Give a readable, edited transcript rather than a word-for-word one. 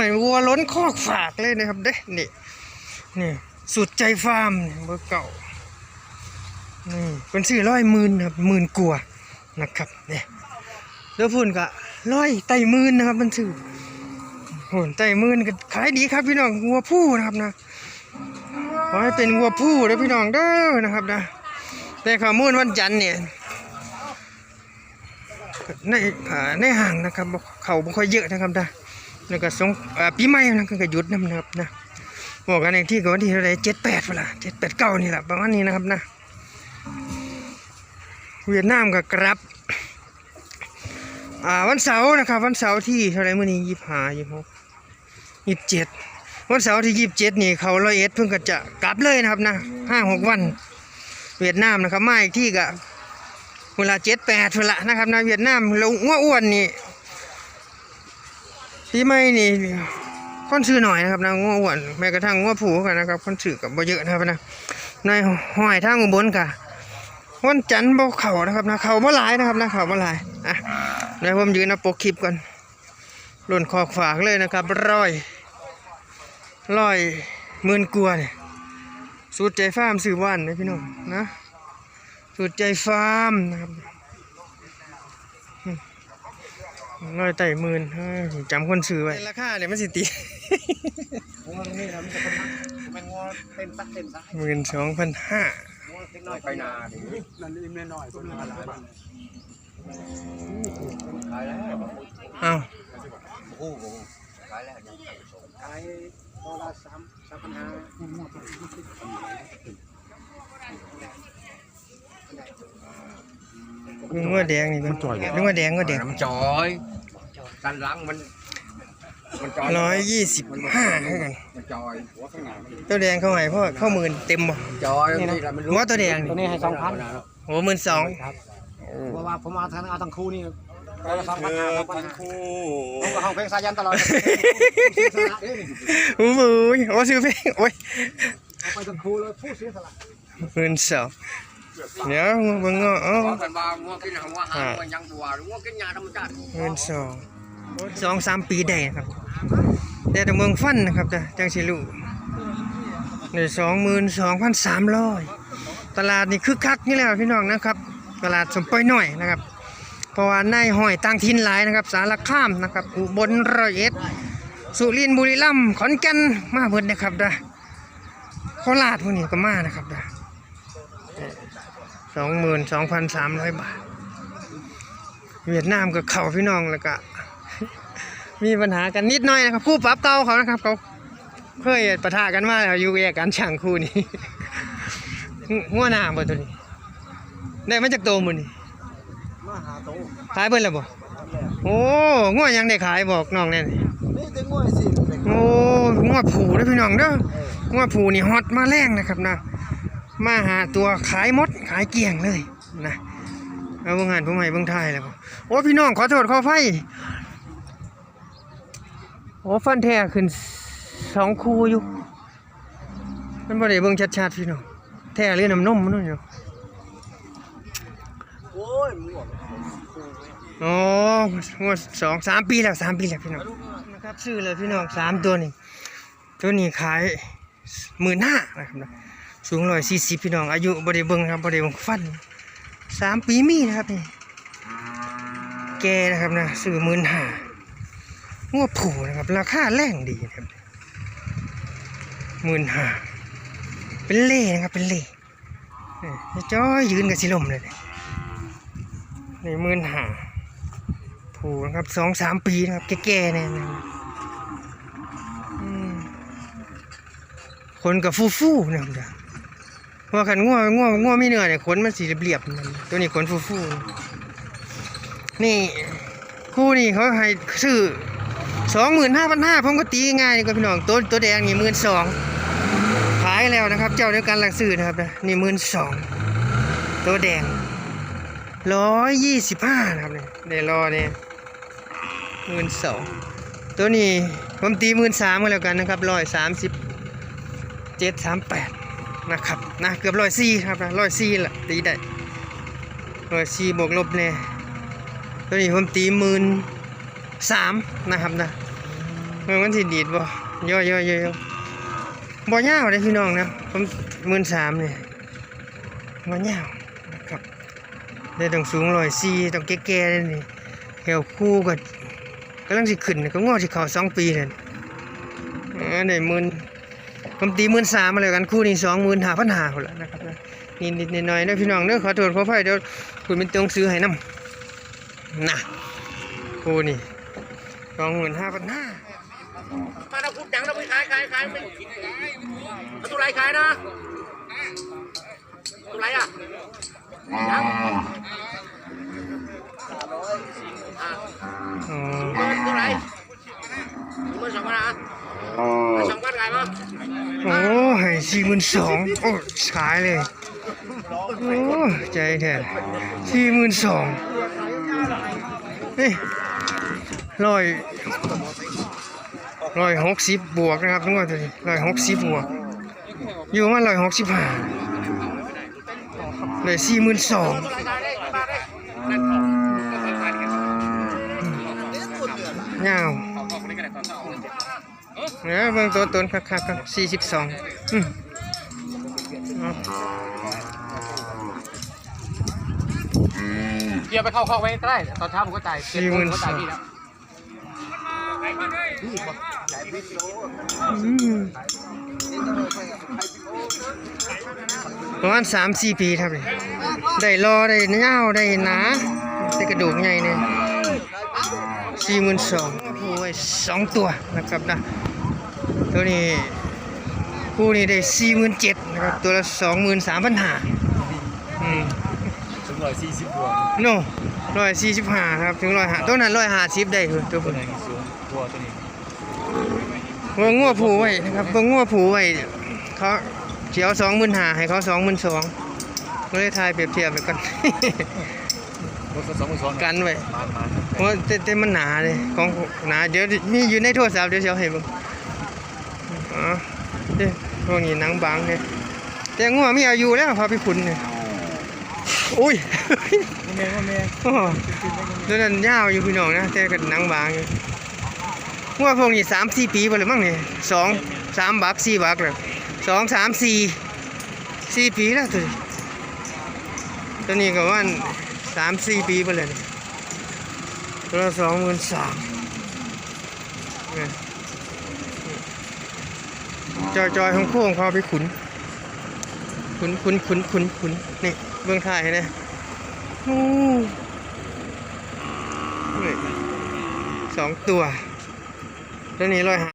อยวัวล้นคอกฝากเลยนะครับเด้นี่สุดใจฟาร์มเบอร์เก่านี่เป็นซื้อ100,000ครับ10,000 กว่านะครับเนี่ยแล้วพุ่นก็100 ไต่10,000นะครับมันซื้อโหนไต่10,000ก็ขายดีครับพี่น้องวัวผู้นะครับนะขอให้เป็นวัวผู้เลยพี่น้องเด้อนะครับนะแต่ข้อมูลวันจันทร์เนี่ยในห่างนะครับเขาไม่ค่อยเยอะนะครับนะแล้วก็ปีใหม่นะก็หยุดนะครับนะบอกกันในที่ก่อนที่เท่าไหร่78เวลา7-8-9นี่แหละประมาณนี้นะครับนะเวียดนามก็กลับวันเสาร์นะครับวันเสาร์ที่เท่าไหร่มื้อนี้25 26 27วันเสาร์ที่27นี่เขา101เพิ่งก็จะกลับเลยนะครับนะ5-6 วันเวียดนามนะครับมาอีกที่ก็เวลา7-8เวลานะครับนะเวียดนามแล้วงัวอ้วนนี่ปีใหม่นี่คนซื้อหน่อยนะครับนะงัวอ้วนแม้กระทั่งงัวผูกันนะครับคนซื้อกับบ่เยอะนะครับนะในห้อยทางอุบลกะวันจันทร์บ่เข่านะครับนะเข่าบ่หลายนะครับนะเข่าบ่หลายเดี๋ยวผมยืนเอาปกคลิปก่อนหล่นคอกฝากเลยนะครับ10,000 กว่าเนี่ยสูตรใจฟาร์มซื้อบ้านนะพี่น้องนะสูตรใจฟาร์มนะครับ100 ไต่10,000จำคนซื้อไว้ราคาเนี่ยมันสิตี12,500ไปนาดินั่นอิ่มน้อยก็มีอะไรขายแล้วอ้าวขายแล้วขายตัวละ3,500งัวแดงนี่มันจ่อยงัวแดงมันจอยกันหลังมัน125ให้กันตัวแดงเขาให้พ่อเข้า10,000เต็มบ่จอยงัวตัวแดงตัวนี้ให้2,000โอ้12,000ครับเพราะว่าผมเอาทั้งคู่นี่2,500คู่ผมก็ห้องเพลงสายันตลอดโอ้ยโอ้ซื้อเพลงโอ้ยไปทั้งคู่เลยผู้เสียสละ12,000เดี๋ยวมึงกันบ้างัวกินหัวหางงัวยังบัวงัวกินยาธรรมชาติ12,000 2-3 ปีได้ครับแต่เมืองฟันนะครับจังสิรู้นี่22,300ตลาดนี่คึกคักนี่แหละพี่น้องนะครับตลาดสมปอยหน่อยนะครับเพราะว่าในห้อยต่างถิ่นหลายนะครับสารคามนะครับอุบล101สุรินทร์บุรีรัมย์ขอนแก่นมาเบิดนะครับโคราชพวกนี้ก็มานะครับ22,300 บาทเวียดนามก็เข้าพี่น้องแล้วก็มีปัญหากันนิดหน่อยนะครับคู่ปรับเก่าเขานะครับเขาเคยปะทะกันมาแล้วอยู่แยกกันช่างคู่นี้งัวหน้าบ่ตัวนี้ได้มาจากโตมื้อนี้มาหาโตขายเบิ่นแล้วบ่โอ้งัวยังได้ขายบอกน้องแน่นี่แต่งัวสิโอ้งัวผูเด้อพี่น้องเด้องัวผูนี่ฮอตมาแรงนะครับนะมาหาตัวขายหมดขายเกลี้ยงเลยนะเอาเบิ่งหันผมให้เบิ่งถ่ายแล้วโอ้พี่น้องขอโทษขออภัยโอ้ฟันแท้ขึ้น2 คู่อยู่มันบ่ได้เบิ่งชัดๆพี่น้องแท้หรือน้ำนมมันนู่นอยู่โอ้ยมั่วอ๋อ2-3 ปีแล้ว3 ปีแล้วพี่น้องนะครับซื้อเลยพี่น้อง3 ตัวนี้ขาย15,000นะครับนะสูง140พี่น้องอายุบ่ได้เบิ่งครับบ่ได้เบิ่งฟัน3 ปีมีนะครับนี่แกนะครับนะซื้อ15,000งัวผูนะครับราคาแรงดีนะครับ15,000เป็นเล่นะครับเป็นเล่จ้อยยืนกับสิลมเลยนี่15,000ผูนะครับ 2-3 ปีนะครับแก่ๆเนี่ยขนกับฟูๆนะครับว่าขันงัวมีเนื้อเนี่ยขนมันสีเรียบๆตัวนี้ขนฟูๆนี่คู่นี่เขาให้ซื้อ25,500ผมก็ตีง่ายนี่ก็พี่น้องตัวแดงนี่12,000ขายแล้วนะครับเจ้าเดียวกันหลักซื้อนะครับนี่12,000ตัวแดง125นะครับเนี่ยได้รอเนี่ย12,000ตัวนี้ผมตี13,000ก็แล้วกันนะครับ137-38นะครับนะเกือบ104ครับนะ104ละตีได้104บวกลบเนี่ยตัวนี้ผมตี13,000นะครับนะ มันสิดีดบ่ย่อยบ่ยาวเลยพี่น้องนะผม13,000เนี่ยบ่ยาวนะครับได้ต้องสูง104ต้องแก่ๆเลยนี่แถวคู่ก็กำลังสิขึ้นก็งอสิเข้า2 ปีนั่นได้ผมตี13,000มาเลยกันคู่นี้25,500พุ่นล่ะนะครับนิดๆหน่อยๆเด้อพี่น้องเด้อขอโทษขออภัยเดี๋ยวคุณเป็นต้องซื้อให้นำนะคู่นี้25,500มาเราพูดจังเราไปขายไม่ตัวไรขายนะตัวไรอ่ะยังตัวไรตัว2,000นะ2,000ขายมั้ยโอ้ให้42,000โอ้ขายเลยโอ้ใจแท้42,000เฮ้ย160บวกนะครับทั้งหมดเลย160บวกอยู่มา165เลย42,000ยาวเนี่ยเบิ่งตัวตนคักๆ42เกียร์ไปเข้าคอกไว้ก็ได้ตอนเช้าผมก็จ่ายพี่แล้วประมาณ 3-4 ปีครับได้รอได้ยาวได้หนาได้กระดูกใหญ่เนี่ย42,000คู่ไว้2ตัวนะครับนะตัวนี้คู่นี้ได้47,000นะครับตัวละ23,500ถึง140บวกโน่145ครับถึง150ตัวนั้น150ได้คือตัวนี้สูงตัวนี้เบิ่งงัวผูไว้นะครับเบิ่งงัวผูไว้เขาเสียว25,000ให้เขา22,000ก็เลยทายเปรียบเทียบไปก่อนกันไว้เพราะแต่มันหนาเลยของหนาเดี๋ยวมีอยู่ในโทรศัพท์เดี๋ยวเสียวให้เบิ่งอ๋อเด้พวกนี้หนังบางเนี่ยแต่งัวมีอายุแล้วพาไปขุนเนี่ยอุ้ยแม่ตัวนั้นยาวอยู่พี่น้องนะแต่ก็หนังบางอยู่งัวพวกนี้3-4 ปีไปเลยมั้งเนี่ย2-3 บัก4 บักเลย2-3-4 ปีแล้วตัวนี้ก็ว่า3-4 ปีไปเลยตัวละ23,000จอยของโค้งพาไปขุนนี่เบื้องท้ายนะโอ้2 ตัวตัวนี้150